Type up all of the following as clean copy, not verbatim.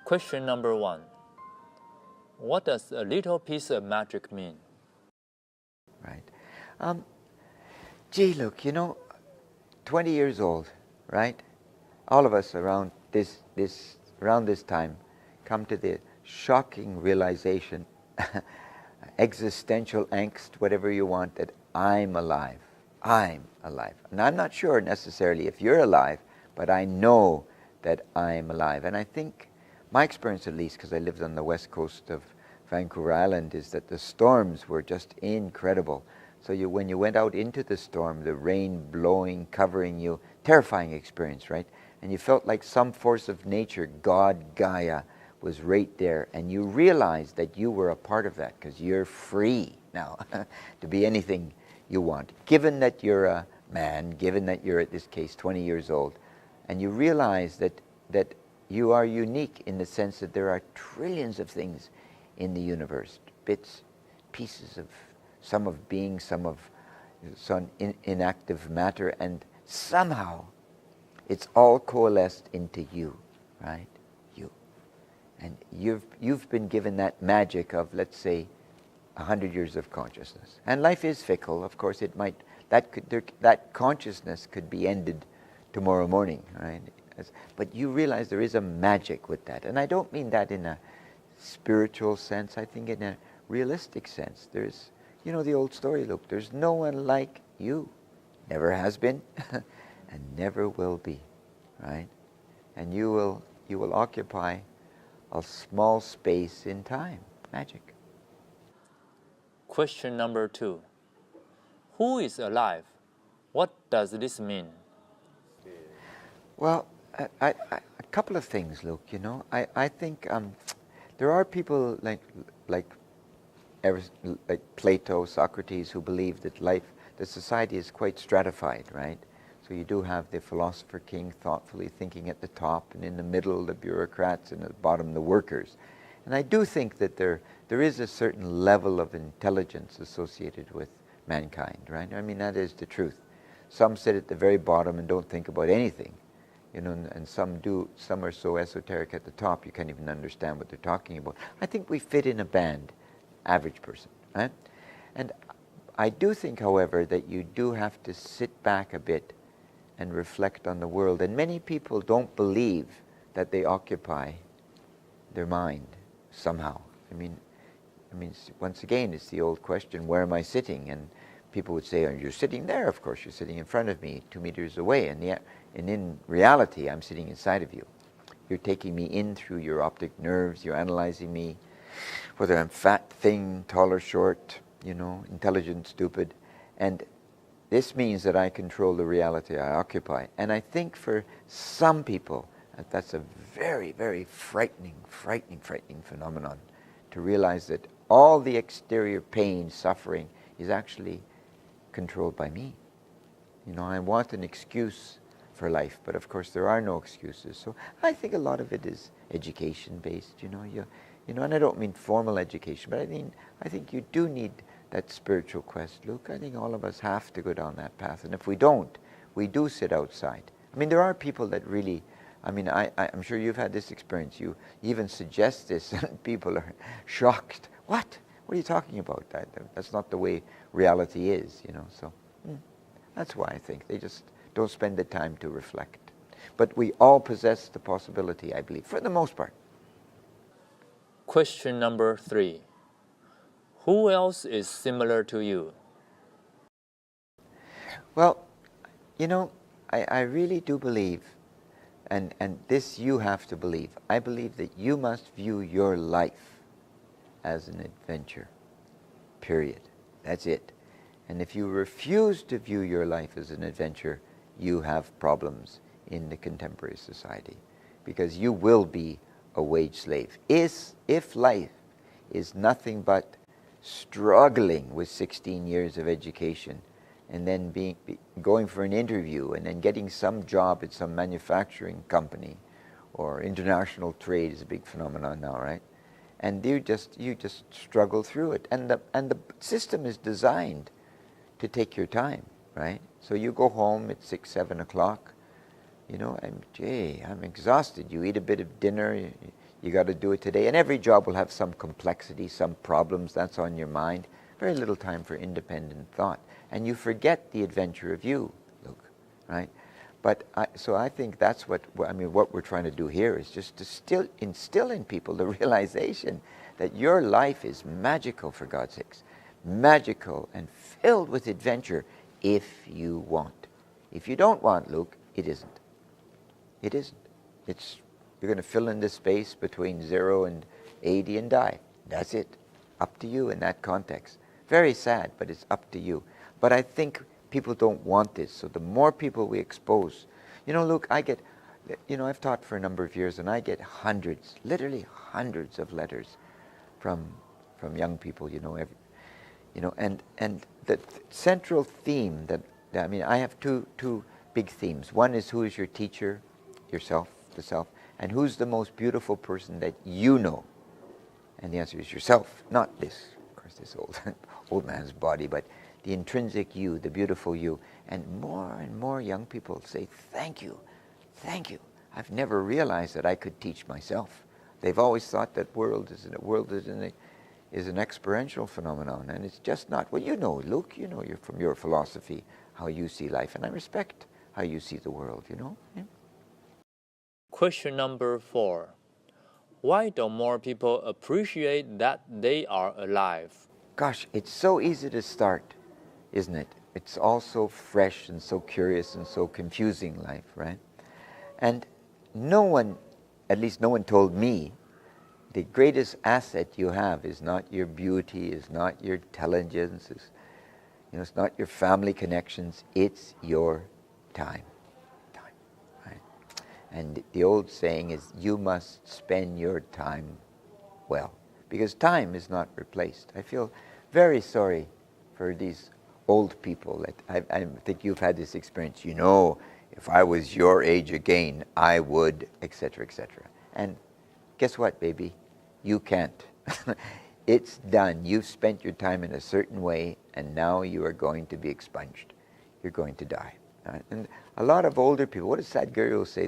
Question number 1. What does a little piece of magic mean? Right. Gee, look, 20 years old, right? All of us around this time come to the shocking realization, existential angst, whatever you want, that I'm alive. I'm alive. And I'm not sure necessarily if you're alive, but I know that I'm alive. And I think my experience, at least, because I lived on the west coast of Vancouver Island, is that the storms were just incredible. So when you went out into the storm, the rain blowing, covering you, terrifying experience, right? And you felt like some force of nature, God, Gaia, was right there. And you realized that you were a part of that, because you're free now to be anything you want. Given that you're a man, given that you're, in this case, 20 years old, and you realize that you are unique in the sense that there are trillions of things in the universe, bits, pieces of some of being, some of some inactive matter, and somehow it's all coalesced into you, right? You. And you've been given that magic of, let's say, 100 years of consciousness. And life is fickle, of course. It might, that consciousness could be ended tomorrow morning, right? But you realize there is a magic with that. And I don't mean that in a spiritual sense. I think in a realistic sense. There's, the old story, look, there's no one like you. Never has been and never will be, right? And you will occupy a small space in time. Magic. Question number 2. Who is alive? What does this mean? Well, a couple of things, Luke. I think there are people like Plato, Socrates, who believe that the society is quite stratified, right? So you do have the philosopher king thoughtfully thinking at the top, and in the middle the bureaucrats, and at the bottom the workers. And I do think that there is a certain level of intelligence associated with mankind, right? I mean, that is the truth. Some sit at the very bottom and don't think about anything, and some do. Some are so esoteric at the top you can't even understand what they're talking about. I think we fit in a band, average person, right? And I do think, however, that you do have to sit back a bit and reflect on the world. And many people don't believe that they occupy their mind somehow. I mean, once again, it's the old question, where am I sitting? And people would say, oh, you're sitting there, of course, you're sitting in front of me, 2 meters away. And in reality, I'm sitting inside of you. You're taking me in through your optic nerves, you're analyzing me, whether I'm fat, thin, tall or short, intelligent, stupid. And this means that I control the reality I occupy. And I think for some people, that's a very, very frightening phenomenon, to realize that all the exterior pain, suffering, is actually controlled by me. I want an excuse for life, but of course there are no excuses. So I think a lot of it is education-based, and I don't mean formal education, but I think you do need that spiritual quest, Luke. I think all of us have to go down that path, and if we don't, we do sit outside. I mean, there are people that really, I'm sure you've had this experience. You even suggest this, and people are shocked. What? What are you talking about? That's not the way reality is, So that's why I think they just don't spend the time to reflect. But we all possess the possibility, I believe, for the most part. Question number 3. Who else is similar to you? Well, I really do believe, and this you have to believe, I believe that you must view your life as an adventure, period. That's it. And if you refuse to view your life as an adventure, you have problems in the contemporary society, because you will be a wage slave. If life is nothing but struggling with 16 years of education, and then going for an interview, and then getting some job at some manufacturing company, or international trade is a big phenomenon now, right? And you just struggle through it, and the system is designed to take your time, right? So you go home at 6, 7 o'clock, I'm exhausted. You eat a bit of dinner, You got to do it today. And every job will have some complexity, some problems. That's on your mind. Very little time for independent thought. And you forget the adventure of you, Luke, right? But so I think that's what we're trying to do here is just to instill in people the realization that your life is magical, for God's sakes. Magical and filled with adventure if you want. If you don't want, Luke, it isn't. It isn't. You're going to fill in the space between 0 and 80 and die. That's it. Up to you in that context. Very sad, but it's up to you. But I think people don't want this. So the more people we expose, Luke, I've taught for a number of years, and I get hundreds, literally hundreds of letters from young people, and the central theme I have two big themes. One is, who is your teacher? Yourself, the self. And who's the most beautiful person that you know? And the answer is yourself, not this, of course, this old man's body, but the intrinsic you, the beautiful you. And more young people say, thank you. I've never realized that I could teach myself. They've always thought that world is an experiential phenomenon, and it's just not. Well, Luke, you're from your philosophy, how you see life, and I respect how you see the world, Yeah? Question number 4. Why don't more people appreciate that they are alive? Gosh, it's so easy to start, isn't it? It's all so fresh and so curious and so confusing, life, right? And no one, at least no one told me, the greatest asset you have is not your beauty, is not your intelligence, it's not your family connections, it's your time. Right? And the old saying is, you must spend your time well, because time is not replaced. I feel very sorry for these old people. I think you've had this experience. If I was your age again, I would, etc., etc. And guess what, baby? You can't. It's done. You've spent your time in a certain way, and now you are going to be expunged. You're going to die. Right? And a lot of older people, what does Sadhguru say?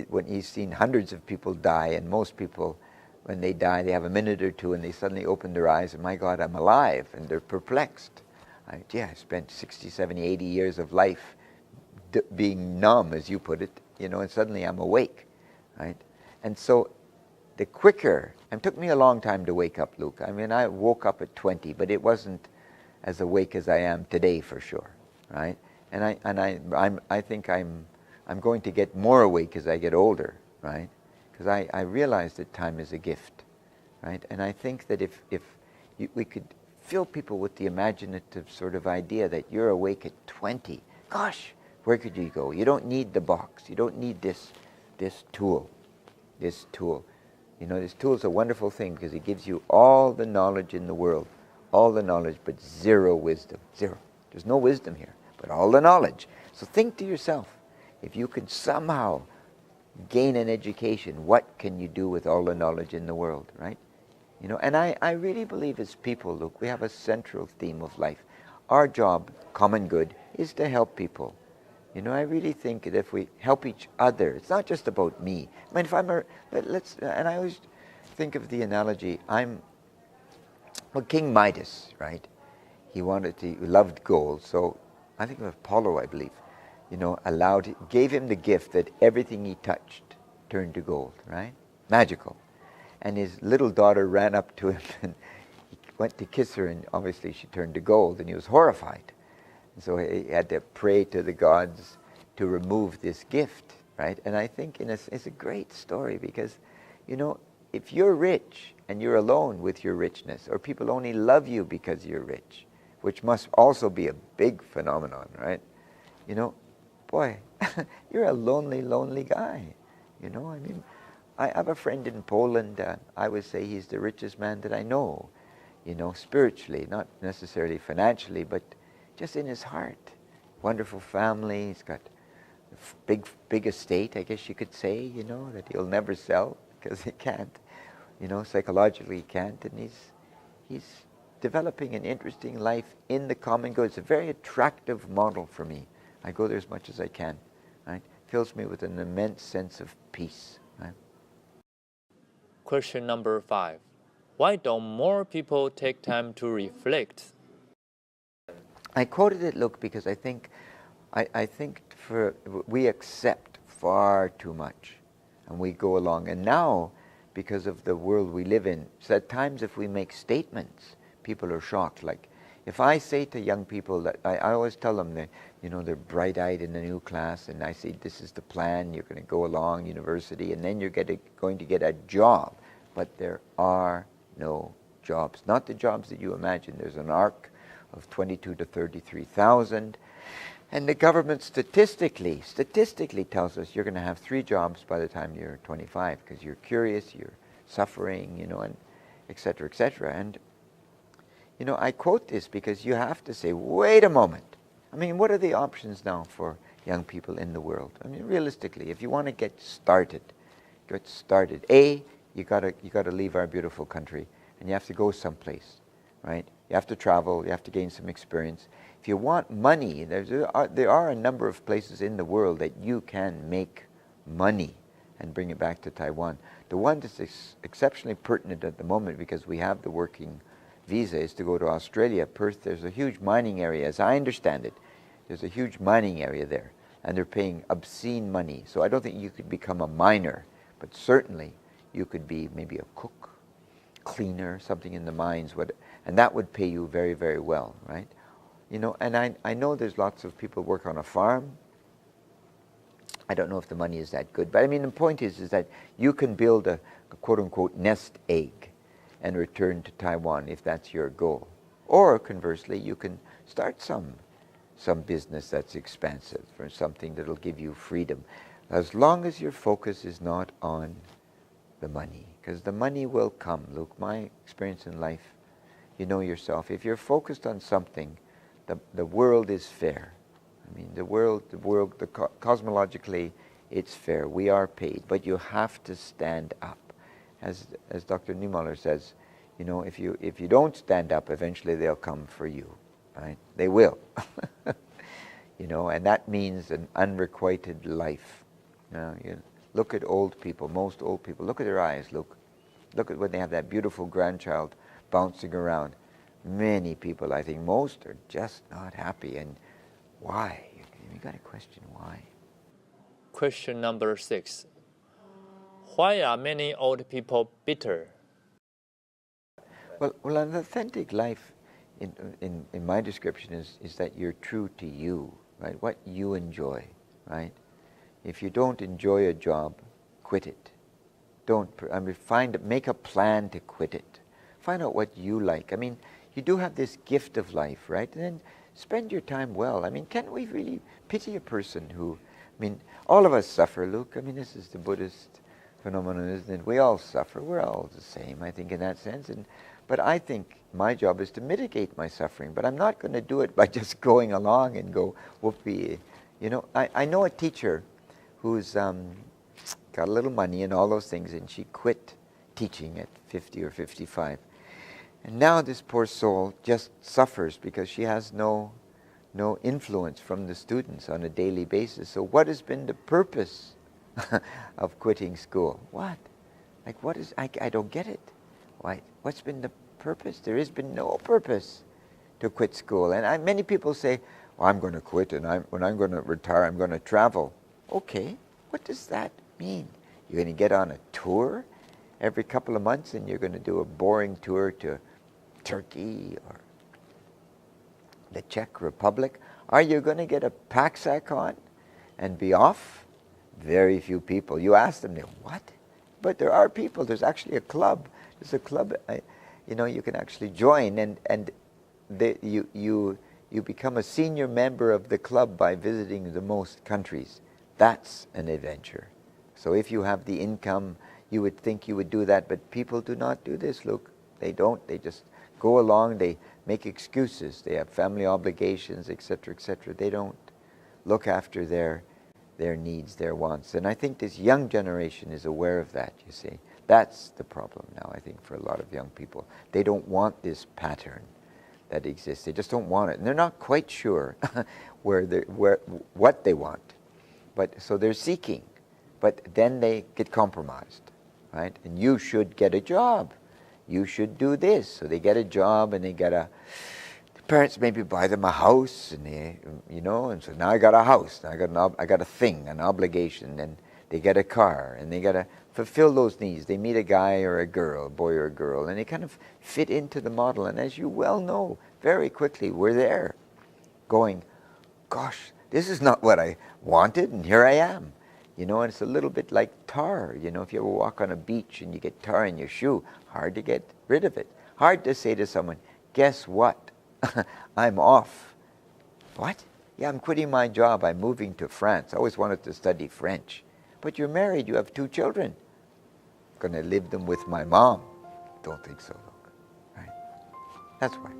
When he's seen hundreds of people die, and most people, when they die, they have a minute or two, and they suddenly open their eyes, and my God, I'm alive, and they're perplexed. I spent 60, 70, 80 years of life being numb, as you put it, and suddenly I'm awake, right? And so the quicker, it took me a long time to wake up, Luke. I woke up at 20, but it wasn't as awake as I am today, for sure, right? And I think I'm going to get more awake as I get older, right? Because I realize that time is a gift, right? And I think that if we could fill people with the imaginative sort of idea that you're awake at 20, gosh, where could you go? You don't need the box. You don't need this tool. This tool. This tool is a wonderful thing because it gives you all the knowledge in the world. All the knowledge, but zero wisdom. Zero. There's no wisdom here, but all the knowledge. So think to yourself, if you could somehow gain an education, what can you do with all the knowledge in the world, right? And I really believe as people, look, we have a central theme of life. Our job, common good, is to help people. I really think that if we help each other, it's not just about me. If I'm and I always think of the analogy, King Midas, right? He loved gold, so I think of Apollo, I believe, gave him the gift that everything he touched turned to gold, right? Magical. And his little daughter ran up to him and he went to kiss her, and obviously she turned to gold, and he was horrified. So he had to pray to the gods to remove this gift, right? And I think it's a great story because, if you're rich and you're alone with your richness, or people only love you because you're rich, which must also be a big phenomenon, right? Boy, you're a lonely, lonely guy. I have a friend in Poland. I would say he's the richest man that I know, spiritually, not necessarily financially, but just in his heart. Wonderful family. He's got a big estate, I guess you could say, that he'll never sell because he can't. Psychologically he can't. And he's developing an interesting life in the common good. It's a very attractive model for me. I go there as much as I can. Right? Fills me with an immense sense of peace. Right? Question number 5. Why don't more people take time to reflect? I quoted it, look, because I think we accept far too much, and we go along. And now, because of the world we live in, so at times if we make statements, people are shocked. Like, if I say to young people that I always tell them that, they're bright-eyed in a new class, and I say, this is the plan, you're going to go along university, and then you're going to get a job. But there are no jobs. Not the jobs that you imagine. There's an arc of 22 to 33,000. And the government statistically tells us you're going to have 3 jobs by the time you're 25, because you're curious, you're suffering, and et cetera, et cetera. And, I quote this because you have to say, wait a moment. I mean, what are the options now for young people in the world? I mean, realistically, if you want to get started. A, you got to leave our beautiful country, and you have to go someplace, right? You have to travel, you have to gain some experience. If you want money, there are a number of places in the world that you can make money and bring it back to Taiwan. The one that's exceptionally pertinent at the moment, because we have the working visa, is to go to Australia. Perth, there's a huge mining area, as I understand it. There's a huge mining area there, and they're paying obscene money. So I don't think you could become a miner, but certainly you could be maybe a cook, cleaner, something in the mines, and that would pay you very, very well, right? And I know there's lots of people work on a farm. I don't know if the money is that good, but I mean, the point is that you can build a quote-unquote nest egg and return to Taiwan if that's your goal. Or conversely, you can start some business that's expansive, or something that'll give you freedom, as long as your focus is not on the money, because the money will come. Look, my experience in life, you know yourself, if you're focused on something, the world is fair. I mean, cosmologically, it's fair. We are paid, but you have to stand up. As Dr. Niemöller says, if you don't stand up, eventually they'll come for you, right? They will. And that means an unrequited life. You look at old people, most old people. Look at their eyes. Look at when they have that beautiful grandchild bouncing around. Many people, I think most, are just not happy. And why? You got to question why. Question number 6. Why are many old people bitter? Well, an authentic life, in my description, is that you're true to you, right? What you enjoy, right? If you don't enjoy a job, quit it. Make a plan to quit it. Find out what you like. I mean, you do have this gift of life, right? And then spend your time well. I mean, can't we really pity a person who, all of us suffer, Luke. I mean, this is the Buddhist phenomenon, isn't it? We all suffer. We're all the same, I think, in that sense. But I think my job is to mitigate my suffering. But I'm not going to do it by just going along and go, whoopee. I know a teacher who's got a little money and all those things, and she quit teaching at 50 or 55. And now this poor soul just suffers because she has no influence from the students on a daily basis. So what has been the purpose of quitting school? What? I don't get it. Why? What's been the purpose? There has been no purpose to quit school. And many people say, well, I'm going to quit, and when I'm going to retire, I'm going to travel. Okay, what does that mean? You're going to get on a tour every couple of months, and you're going to do a boring tour to Turkey or the Czech Republic? Are you going to get a pack-sack on and be off? Very few people. You ask them, what? But there are people. There's actually a club. There's a club, you can actually join, and you become a senior member of the club by visiting the most countries. That's an adventure. So if you have the income, you would think you would do that, but people do not do this, Luke. They don't. They just go along. They make excuses. They have family obligations, etc., etc. They don't look after their needs, their wants. And I think this young generation is aware of that, you see. That's the problem now, I think, for a lot of young people. They don't want this pattern that exists. They just don't want it. And they're not quite sure what they want. So they're seeking. But then they get compromised. right? And you should get a job. You should do this. So they get a job and they get the parents maybe buy them a house and and so now I got a house. Now I got a thing, an obligation. And they get a car and they got to fulfill those needs. They meet a guy or a girl, a boy or a girl, and they kind of fit into the model. And as you well know, very quickly we're there going, gosh, this is not what I wanted, and here I am. And it's a little bit like tar. If you ever walk on a beach and you get tar in your shoe, hard to get rid of it. Hard to say to someone, guess what? I'm off. What? Yeah, I'm quitting my job. I'm moving to France. I always wanted to study French. But you're married. You have 2 children. Going to live them with my mom. Don't think so, look. Right? That's why.